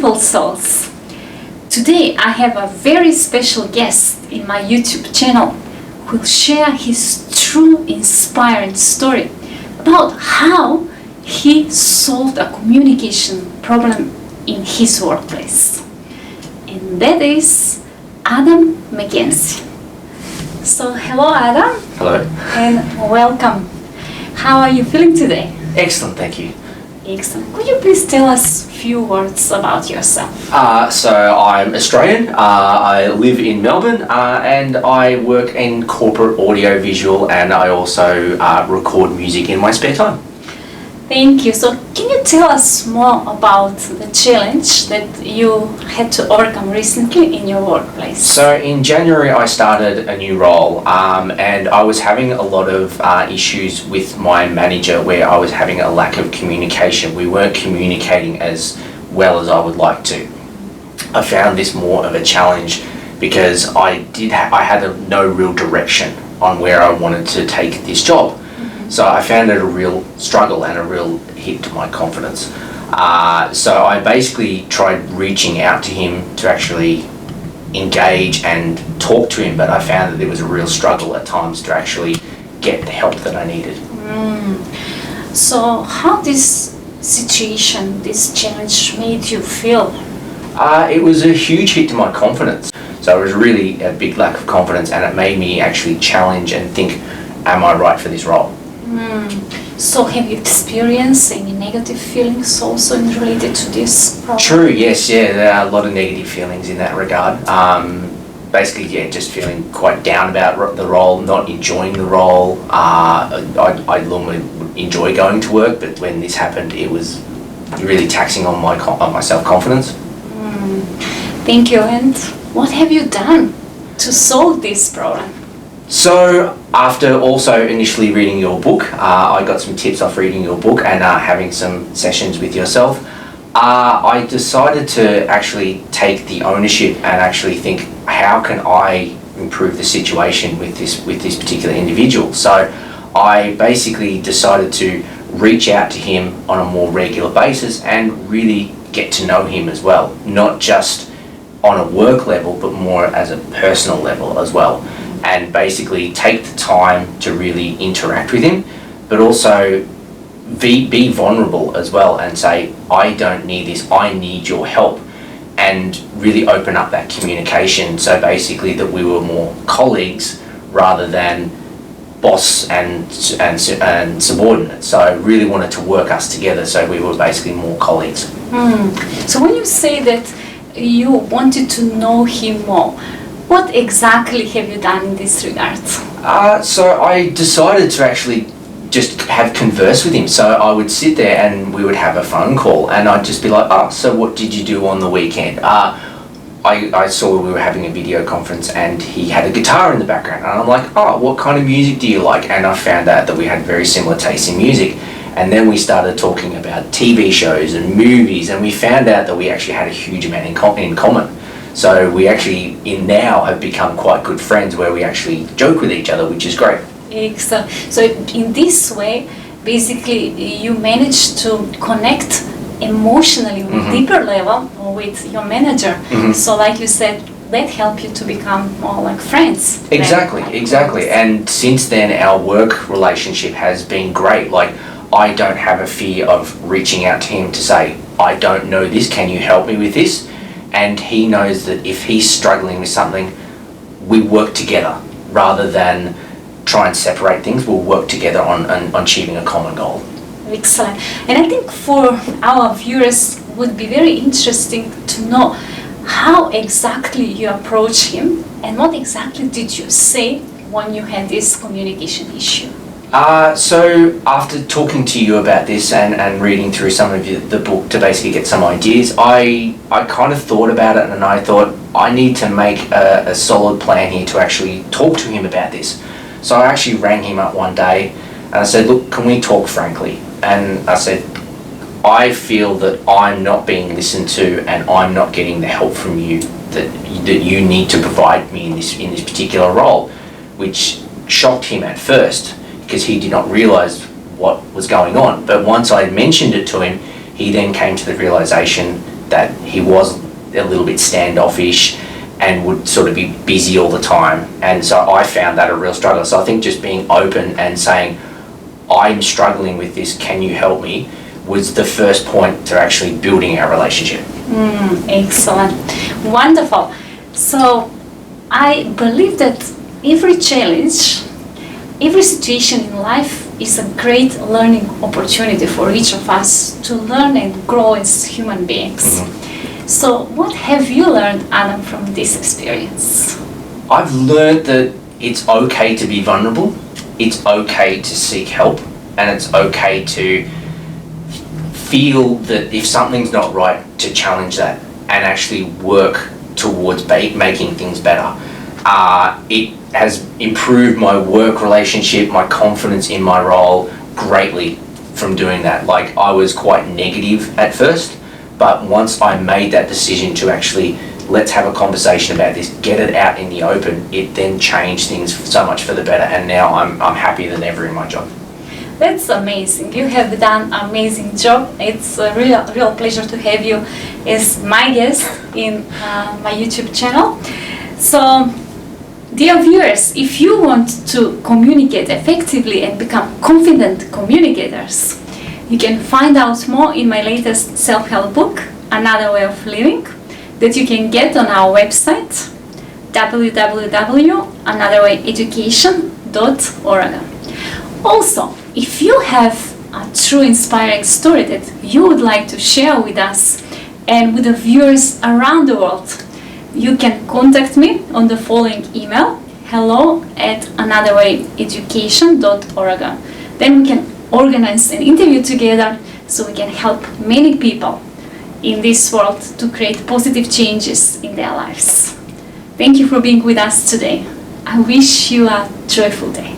beautiful souls. Today I have a very special guest in my YouTube channel who will share his true inspiring story about how he solved a communication problem in his workplace. And that is Adam McKenzie. So hello Adam. Hello. And welcome. How are you feeling today? Excellent, thank you. Excellent. Could you please tell us a few words about yourself? So I'm Australian, I live in Melbourne, and I work in corporate audio visual, and I also record music in my spare time. Thank you. So can you tell us more about the challenge that you had to overcome recently in your workplace? So in January I started a new role, and I was having a lot of issues with my manager where I was having a lack of communication. We weren't communicating as well as I would like to. I found this more of a challenge because I had no real direction on where I wanted to take this job. So I found it a real struggle and a real hit to my confidence. So I basically tried reaching out to him to actually engage and talk to him, but I found that there was a real struggle at times to actually get the help that I needed. So how this situation, this challenge made you feel? It was a huge hit to my confidence. So it was really a big lack of confidence, and it made me actually challenge and think, am I right for this role? So have you experienced any negative feelings also related to this problem? True, yes, yeah, there are a lot of negative feelings in that regard. Basically, yeah, just feeling quite down about the role, not enjoying the role. I normally enjoy going to work, but when this happened, it was really taxing on my self-confidence. Thank you. And what have you done to solve this problem? So after also initially reading your book, I got some tips off reading your book and having some sessions with yourself. I decided to actually take the ownership and actually think, how can I improve the situation with this particular individual? So I basically decided to reach out to him on a more regular basis and really get to know him as well, not just on a work level, but more as a personal level as well. And basically take the time to really interact with him, but also be vulnerable as well and say, I don't need this, I need your help, and really open up that communication. So basically that we were more colleagues rather than boss and subordinate. So I really wanted to work us together, so we were basically more colleagues. So when you say that you wanted to know him more, what exactly have you done in this regard? So I decided to actually just have converse with him. So I would sit there and we would have a phone call, and I'd just be like, so what did you do on the weekend? I saw we were having a video conference and he had a guitar in the background, and I'm like, what kind of music do you like? And I found out that we had very similar tastes in music. And then we started talking about TV shows and movies, and we found out that we actually had a huge amount in common. So we actually now have become quite good friends where we actually joke with each other, which is great. Excellent. So in this way, basically you managed to connect emotionally on a deeper level with your manager. So like you said, that helped you to become more like friends. Exactly. And since then our work relationship has been great. Like, I don't have a fear of reaching out to him to say, I don't know this, can you help me with this? And he knows that if he's struggling with something, we work together rather than try and separate things. We'll work together on achieving a common goal. Excellent. And I think for our viewers would be very interesting to know how exactly you approach him and what exactly did you say when you had this communication issue. So after talking to you about this and reading through some of the book to basically get some ideas, I kind of thought about it, and I thought I need to make a solid plan here to actually talk to him about this. So I actually rang him up one day and I said, look, can we talk frankly? And I said, I feel that I'm not being listened to and I'm not getting the help from you that you need to provide me in this particular role, which shocked him at first, because he did not realise what was going on. But once I mentioned it to him, he then came to the realisation that he was a little bit standoffish and would sort of be busy all the time. And so I found that a real struggle. So I think just being open and saying, I'm struggling with this, can you help me, was the first point to actually building our relationship. Excellent. Wonderful. So I believe that every challenge, every situation in life is a great learning opportunity for each of us to learn and grow as human beings. So what have you learned, Adam, from this experience? I've learned that it's okay to be vulnerable, it's okay to seek help, and it's okay to feel that if something's not right, to challenge that and actually work towards making things better. It has improved my work relationship, my confidence in my role greatly from doing that. Like, I was quite negative at first, but once I made that decision to actually, let's have a conversation about this, get it out in the open, it then changed things so much for the better, and now I'm happier than ever in my job. That's amazing. You have done an amazing job. It's a real pleasure to have you as my guest in my YouTube channel. So, dear viewers, if you want to communicate effectively and become confident communicators, you can find out more in my latest self-help book, Another Way of Living, that you can get on our website, www.anotherwayeducation.org. Also, if you have a true inspiring story that you would like to share with us and with the viewers around the world, you can contact me on the following email, hello@anotherwayeducation.org. Then we can organize an interview together so we can help many people in this world to create positive changes in their lives. Thank you for being with us today. I wish you a joyful day.